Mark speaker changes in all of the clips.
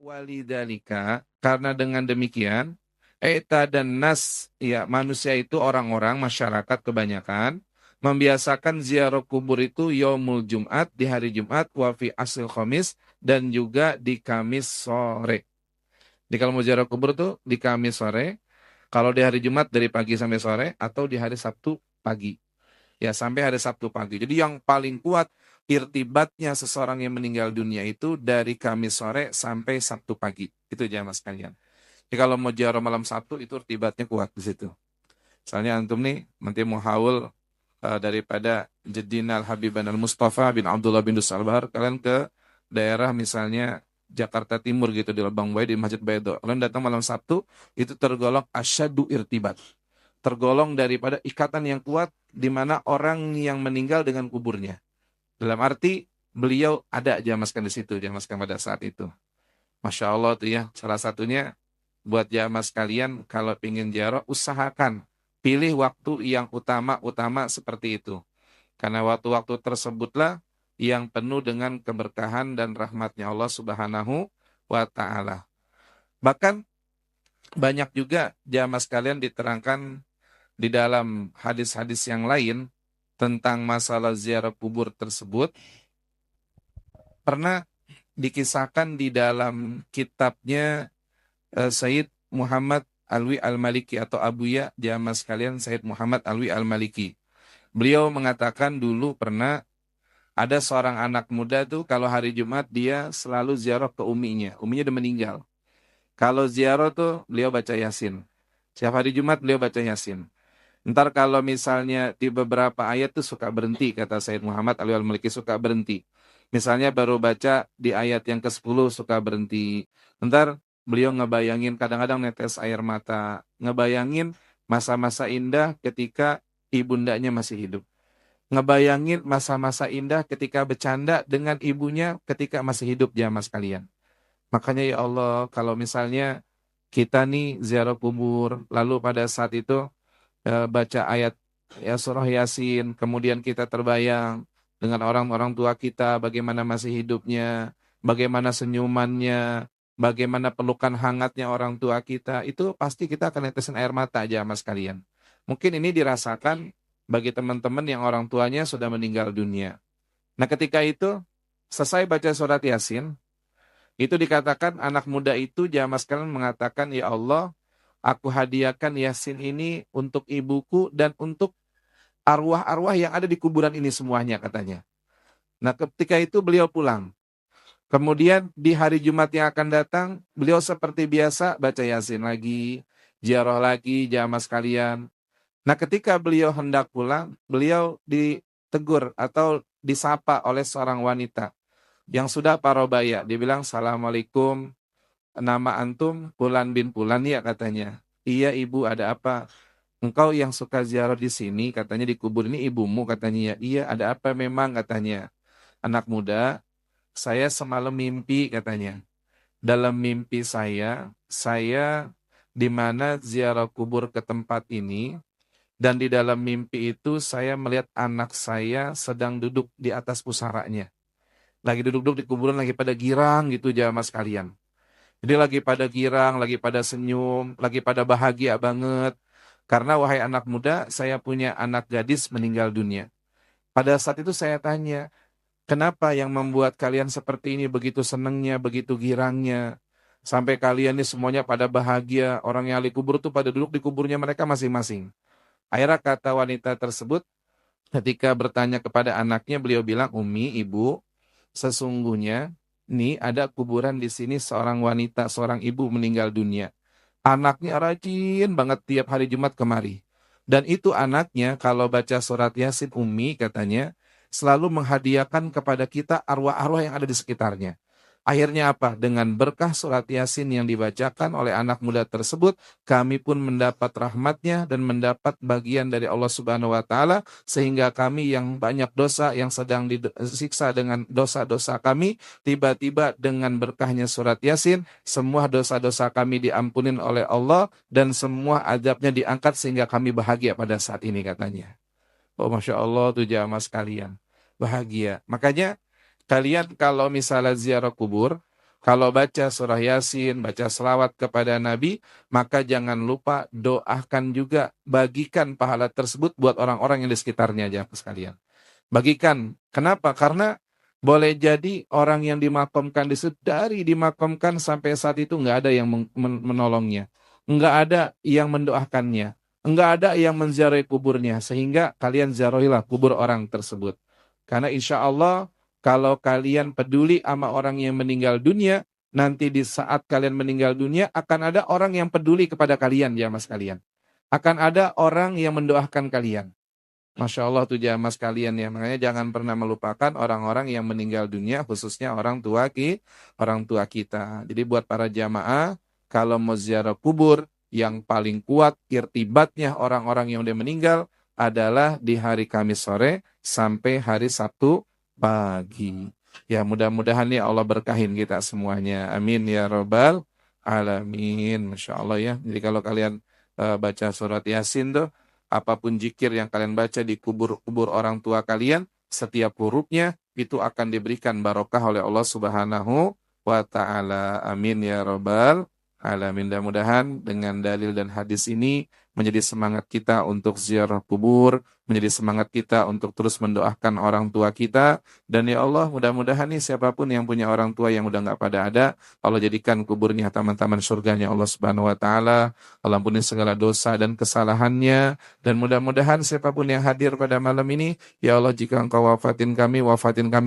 Speaker 1: Walidalika, karena dengan demikian, dan nas, ya manusia itu orang-orang, masyarakat kebanyakan, membiasakan ziarah kubur itu yaumul Jumat, di hari Jumat, wa fi asil Khamis, dan juga di Kamis sore. Di kalau mau ziarah kubur tuh di Kamis sore, kalau di hari Jumat dari pagi sampai sore, atau di hari Sabtu pagi. Ya, sampai hari Sabtu pagi. Jadi yang paling kuat irtibatnya seseorang yang meninggal dunia itu dari Kamis sore sampai Sabtu pagi. Itu jamaah sekalian. Jadi kalau mau ziarah malam Sabtu itu irtibatnya kuat di situ. Misalnya antum nih nanti mau haul daripada Jedinal Habiban al Mustafa bin Abdullah bin Dus Al-Bahar, kalian ke daerah misalnya Jakarta Timur gitu di Lebang Bayi di Masjid Baydho. Kalian datang malam Sabtu itu tergolong asyadu irtibat, tergolong daripada ikatan yang kuat di mana orang yang meninggal dengan kuburnya. Dalam arti beliau ada jamaskan di situ, jamaskan pada saat itu. Masya Allah tuh ya, salah satunya buat jamaah sekalian kalau ingin ziarah usahakan pilih waktu yang utama-utama seperti itu. Karena waktu-waktu tersebutlah yang penuh dengan keberkahan dan rahmatnya Allah Subhanahu wa Ta'ala. Bahkan banyak juga jamaah sekalian diterangkan di dalam hadis-hadis yang lain tentang masalah ziarah kubur tersebut, pernah dikisahkan di dalam kitabnya Sayyid Muhammad Alwi Al-Maliki atau Abuya jamaah sekalian Sayyid Muhammad Alwi Al-Maliki. Beliau mengatakan dulu pernah ada seorang anak muda tuh kalau hari Jumat dia selalu ziarah ke uminya. Uminya udah meninggal. Kalau ziarah tuh beliau baca Yasin. Setiap hari Jumat beliau baca Yasin. Ntar kalau misalnya di beberapa ayat tuh suka berhenti, kata Sayyid Muhammad Ali Al-Maliki, suka berhenti. Misalnya baru baca di ayat yang ke-10 suka berhenti. Ntar beliau ngebayangin kadang-kadang netes air mata. Ngebayangin masa-masa indah ketika ibundanya masih hidup. Ngebayangin masa-masa indah ketika bercanda dengan ibunya ketika masih hidup jamaah sekalian. Makanya ya Allah, kalau misalnya kita nih ziarah kubur, lalu pada saat itu baca ayat ya surah Yasin, kemudian kita terbayang dengan orang-orang tua kita, bagaimana masih hidupnya, bagaimana senyumannya, bagaimana pelukan hangatnya orang tua kita, itu pasti kita akan netesin air mata aja mas kalian. Mungkin ini dirasakan bagi teman-teman yang orang tuanya sudah meninggal dunia. Nah ketika itu, selesai baca surat Yasin, itu dikatakan anak muda itu jamaah sekalian mengatakan, ya Allah, aku hadiahkan Yasin ini untuk ibuku dan untuk arwah-arwah yang ada di kuburan ini semuanya katanya. Nah ketika itu beliau pulang. Kemudian di hari Jumat yang akan datang, beliau seperti biasa baca Yasin lagi, ziarah lagi jamaah sekalian. Nah ketika beliau hendak pulang, beliau ditegur atau disapa oleh seorang wanita yang sudah parobaya. Dia bilang, Assalamualaikum, nama antum Fulan bin Fulan ya katanya. Iya ibu, ada apa? Engkau yang suka ziarah di sini, katanya di kubur ini ibumu katanya ya. Iya, ada apa memang katanya. Anak muda, saya semalam mimpi katanya. Dalam mimpi saya di mana ziarah kubur ke tempat ini, dan di dalam mimpi itu saya melihat anak saya sedang duduk di atas pusaranya. Lagi duduk-duduk di kuburan, lagi pada girang gitu jamaah sekalian. Jadi lagi pada girang, lagi pada senyum, lagi pada bahagia banget. Karena wahai anak muda, saya punya anak gadis meninggal dunia. Pada saat itu saya tanya, kenapa yang membuat kalian seperti ini begitu senangnya, begitu girangnya? Sampai kalian ini semuanya pada bahagia, orang yang ahli kubur tuh pada duduk di kuburnya mereka masing-masing. Akhirnya kata wanita tersebut, ketika bertanya kepada anaknya, beliau bilang, Umi, ibu, sesungguhnya nih ada kuburan di sini seorang wanita, seorang ibu meninggal dunia. Anaknya rajin banget tiap hari Jumat kemari. Dan itu anaknya kalau baca surat Yasin Umi katanya selalu menghadiahkan kepada kita arwah-arwah yang ada di sekitarnya. Akhirnya apa? Dengan berkah surat Yasin yang dibacakan oleh anak muda tersebut, kami pun mendapat rahmatnya dan mendapat bagian dari Allah Subhanahu wa Ta'ala, sehingga kami yang banyak dosa, yang sedang disiksa dengan dosa-dosa kami, tiba-tiba dengan berkahnya surat Yasin, semua dosa-dosa kami diampunin oleh Allah dan semua azabnya diangkat sehingga kami bahagia pada saat ini katanya. Oh Masya Allah tuh jamaah sekalian. Bahagia. Makanya kalian kalau misalnya ziarah kubur, Kalau baca surah Yasin, baca selawat kepada Nabi, maka jangan lupa doakan juga, bagikan pahala tersebut buat orang-orang yang di sekitarnya aja sekalian. Bagikan. Kenapa? Karena boleh jadi orang yang dimakamkan di situ, dari dimakamkan sampai saat itu nggak ada yang menolongnya. Nggak ada yang mendoakannya. Nggak ada yang menziarahi kuburnya. Sehingga kalian ziarahilah kubur orang tersebut. Karena insya Allah kalau kalian peduli sama orang yang meninggal dunia, nanti di saat kalian meninggal dunia akan ada orang yang peduli kepada kalian ya mas kalian. Akan ada orang yang mendoakan kalian. Masya Allah tuh jamaah sekalian ya. Makanya jangan pernah melupakan orang-orang yang meninggal dunia, khususnya orang tua kita. Jadi buat para jamaah, kalau mau ziarah kubur, yang paling kuat irtibatnya orang-orang yang udah meninggal adalah di hari Kamis sore sampai hari Sabtu pagi. Ya mudah-mudahan ya Allah berkahin kita semuanya. Amin ya Rabbal Alamin. Masya Allah ya. Jadi kalau kalian baca surat Yasin tuh, apapun zikir yang kalian baca di kubur-kubur orang tua kalian, setiap hurufnya itu akan diberikan barokah oleh Allah Subhanahu wa taala. Amin ya rabbal alamin. Mudah-mudahan dengan dalil dan hadis ini menjadi semangat kita untuk ziarah kubur, menjadi semangat kita untuk terus mendoakan orang tua kita. Dan ya Allah, mudah-mudahan nih siapapun yang punya orang tua yang udah nggak pada ada, Allah jadikan kuburnya taman-taman surganya Allah Subhanahu wa taala. Allah ampuni segala dosa dan kesalahannya. Dan mudah-mudahan siapapun yang hadir pada malam ini, ya Allah jika Engkau wafatin kami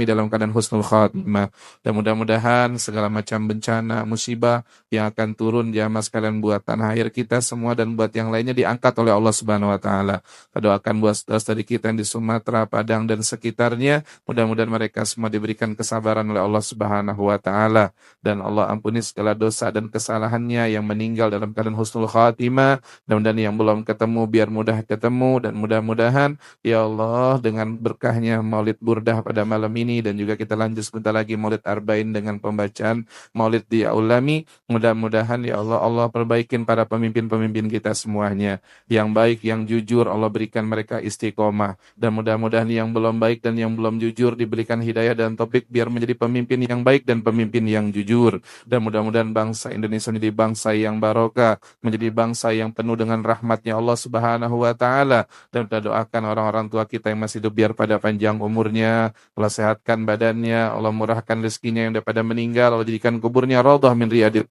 Speaker 1: dalam keadaan husnul khatimah. Dan mudah-mudahan segala macam bencana, musibah yang akan turun jamaah sekalian buat tanah air kita semua dan buat yang lainnya diangkat oleh Allah Subhanahu wa taala. Kita doakan buat saudara kita yang di Sumatera, Padang dan sekitarnya, mudah-mudahan mereka semua diberikan kesabaran oleh Allah Subhanahu wa taala dan Allah ampuni segala dosa dan kesalahannya, yang meninggal dalam keadaan husnul khatimah, dan yang belum ketemu biar mudah ketemu, dan mudah-mudahan ya Allah dengan berkahnya Maulid Burdah pada malam ini, dan juga kita lanjut sebentar lagi Maulid Arba'in dengan pembacaan Maulid di Aulami, mudah-mudahan ya Allah, Allah perbaikin para pemimpin-pemimpin kita semuanya, yang baik, yang jujur, Allah berikan mereka istiqomah, dan mudah-mudahan yang belum baik dan yang belum jujur diberikan hidayah dan taufik biar menjadi pemimpin yang baik dan pemimpin yang jujur, dan mudah-mudahan bangsa Indonesia menjadi bangsa yang barokah, menjadi bangsa yang penuh dengan rahmatnya Allah Subhanahu wa taala. Dan kita doakan orang-orang tua kita yang masih hidup biar pada panjang umurnya, Allah sehatkan badannya, Allah murahkan rezekinya, yang daripada meninggal Allah jadikan kuburnya raudhah min riyadil